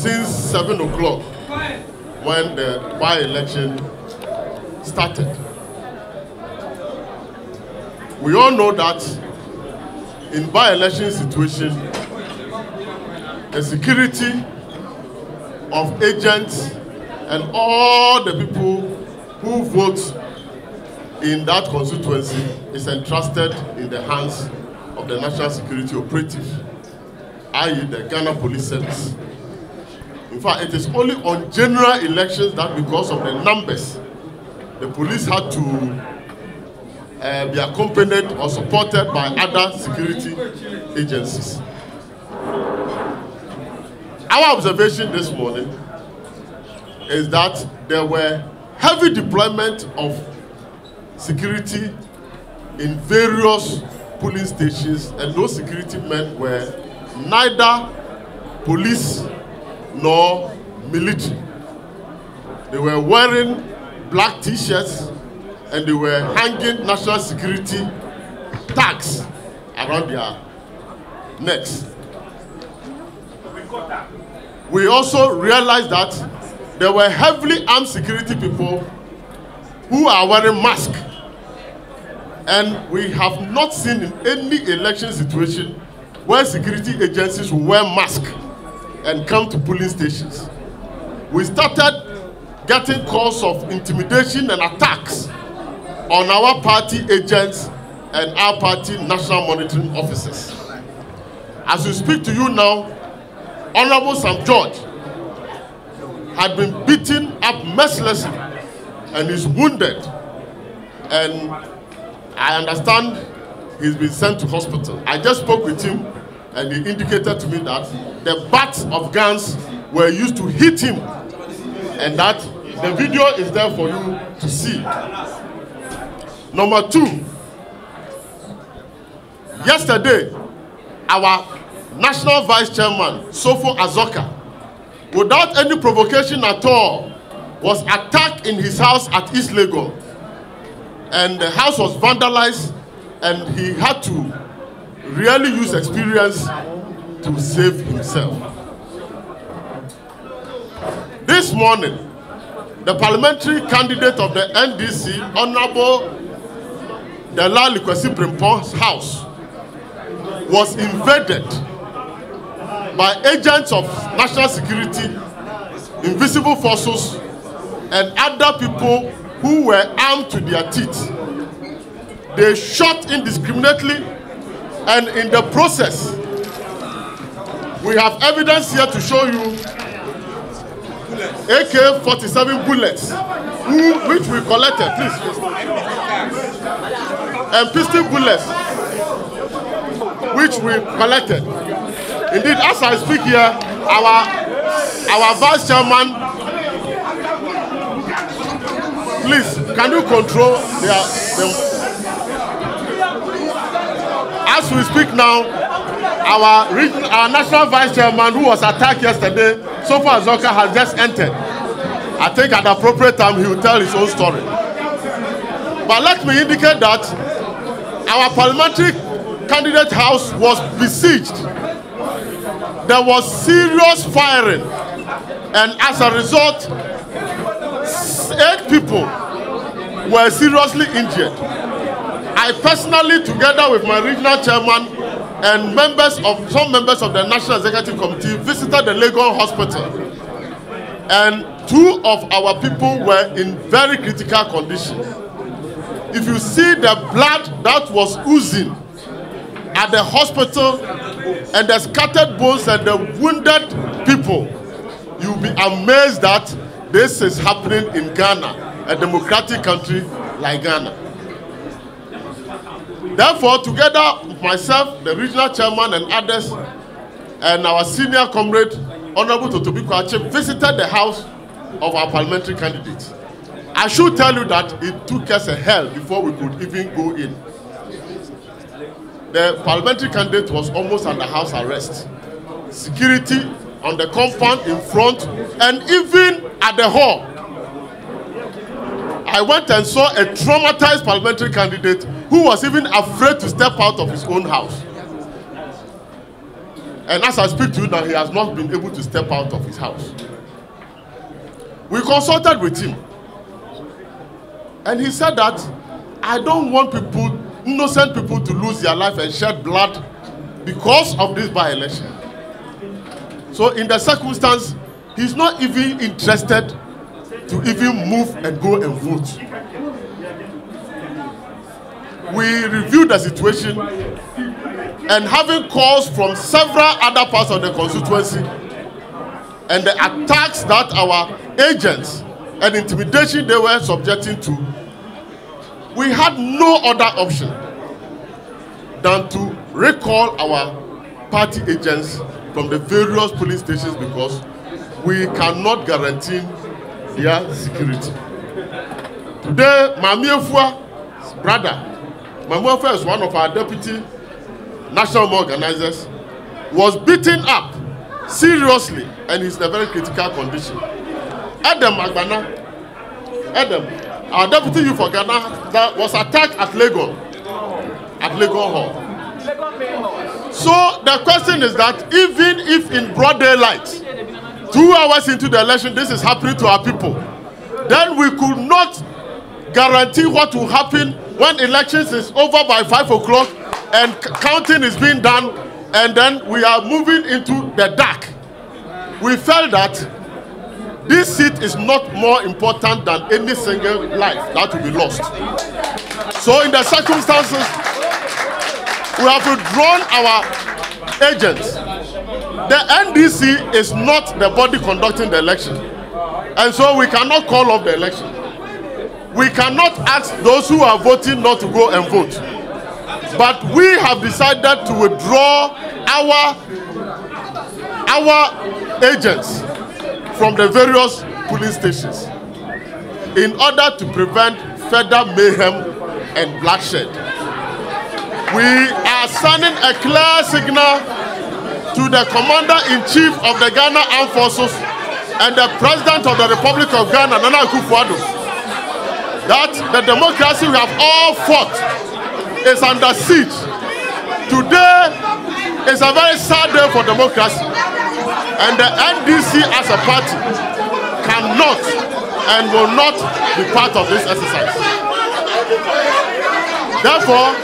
since 7 o'clock when the by-election started. We all know that in by-election situation, the security of agents and all the people who vote in that constituency is entrusted in the hands of the National Security Operative, i.e. the Ghana Police Service. In fact, it is only on general elections that because of the numbers, the police had to be accompanied or supported by other security agencies. Our observation this morning is that there were heavy deployment of security in various polling stations, and those security men were neither police nor military. They were wearing black t-shirts and they were hanging national security tags around their necks. We also realized that there were heavily armed security people who are wearing masks. And we have not seen in any election situation where security agencies will wear masks and come to polling stations. We started getting calls of intimidation and attacks on our party agents and our party national monitoring officers. As we speak to you now, Honorable Sam George had been beaten up mercilessly and is wounded, and I understand he's been sent to hospital. I just spoke with him and he indicated to me that the butts of guns were used to hit him, and that the video is there for you to see. Number two, yesterday, our National Vice Chairman, Sofo Azoka, without any provocation at all, was attacked in his house at East Legon. And the house was vandalized, and he had to really use experience to save himself. This morning, the parliamentary candidate of the NDC, Honorable Dela Likwesi Primpon's house, was invaded by agents of national security, invisible forces, and other people who were armed to their teeth. They shot indiscriminately, and in the process, we have evidence here to show you AK-47 bullets, which we collected, please, and pistol bullets, which we collected. Indeed, as I speak here, our vice chairman, please, can you control them? As we speak now, our national vice chairman, who was attacked yesterday, Sofo Azoka, has just entered. I think at the appropriate time he will tell his own story. But let me indicate that our parliamentary candidate house was besieged. There was serious firing, and as a result, 8 people were seriously injured. I personally, together with my regional chairman and some members of the National Executive Committee, visited the Legon Hospital, and 2 of our people were in very critical condition. If you see the blood that was oozing at the hospital and the scattered bones and the wounded people, you'll be amazed that this is happening in Ghana, a democratic country like Ghana. Therefore, together with myself, the regional chairman and others, and our senior comrade, Honorable Totobi Kwache, visited the house of our parliamentary candidates. I should tell you that it took us a hell before we could even go in. The parliamentary candidate was almost under house arrest. Security on the compound in front and even at the hall. I went and saw a traumatized parliamentary candidate who was even afraid to step out of his own house. And as I speak to you now, he has not been able to step out of his house. We consulted with him. And he said that, I don't want people, innocent people, to lose their life and shed blood because of this by-election. So in the circumstance, he's not even interested to even move and go and vote. We reviewed the situation, and having calls from several other parts of the constituency and the attacks that our agents and intimidation they were subjecting to, we had no other option than to recall our party agents from the various police stations because we cannot guarantee their security. Today, Mamiefua's brother, Mamiefuwa is one of our deputy national organizers, was beaten up seriously and he's in a very critical condition. Adam Agbana, our deputy youth for Ghana, that was attacked at Legon Hall. So the question is that even if in broad daylight, 2 hours into the election, this is happening to our people, then we could not guarantee what will happen when elections is over by 5 o'clock and counting is being done, and then we are moving into the dark. We felt that this seat is not more important than any single life that will be lost. So in the circumstances, we have withdrawn our agents. The NDC is not the body conducting the election, and so we cannot call off the election. We cannot ask those who are voting not to go and vote. But we have decided to withdraw our agents from the various police stations in order to prevent further mayhem and bloodshed. We are sending a clear signal to the Commander-in-Chief of the Ghana Armed Forces and the President of the Republic of Ghana, Nana Akufo-Addo, that the democracy we have all fought is under siege. Today is a very sad day for democracy, and the NDC as a party cannot and will not be part of this exercise. Therefore,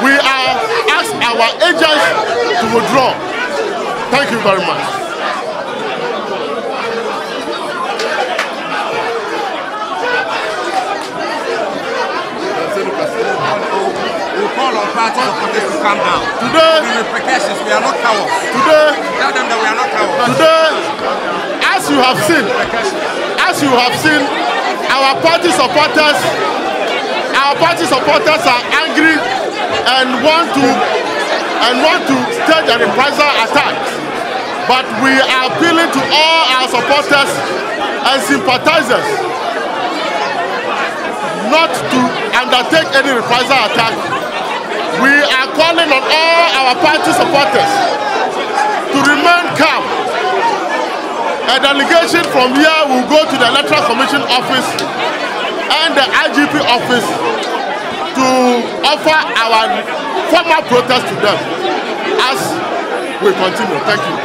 we are asked our agents to withdraw. Thank you very much. Call on party supporters to calm down. Today, the repercussions, we are not cowards. Today, tell them that we are not cowards. Today, as you have seen, our party supporters are angry and want to stage a reprisal attack. But we are appealing to all our supporters and sympathizers not to undertake any reprisal attack. We are calling on all our party supporters to remain calm. A delegation from here will go to the Electoral Commission office and the IGP office to offer our formal protest to them as we continue. Thank you.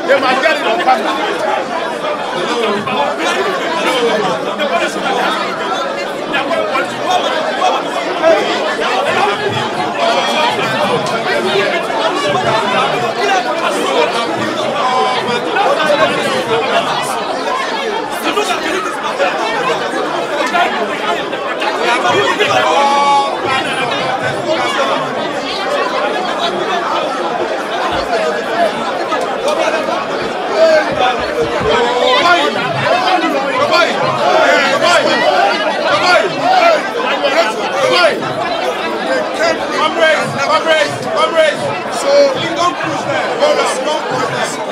They might get it on camera. So, don't push that. Hold on, don't push that.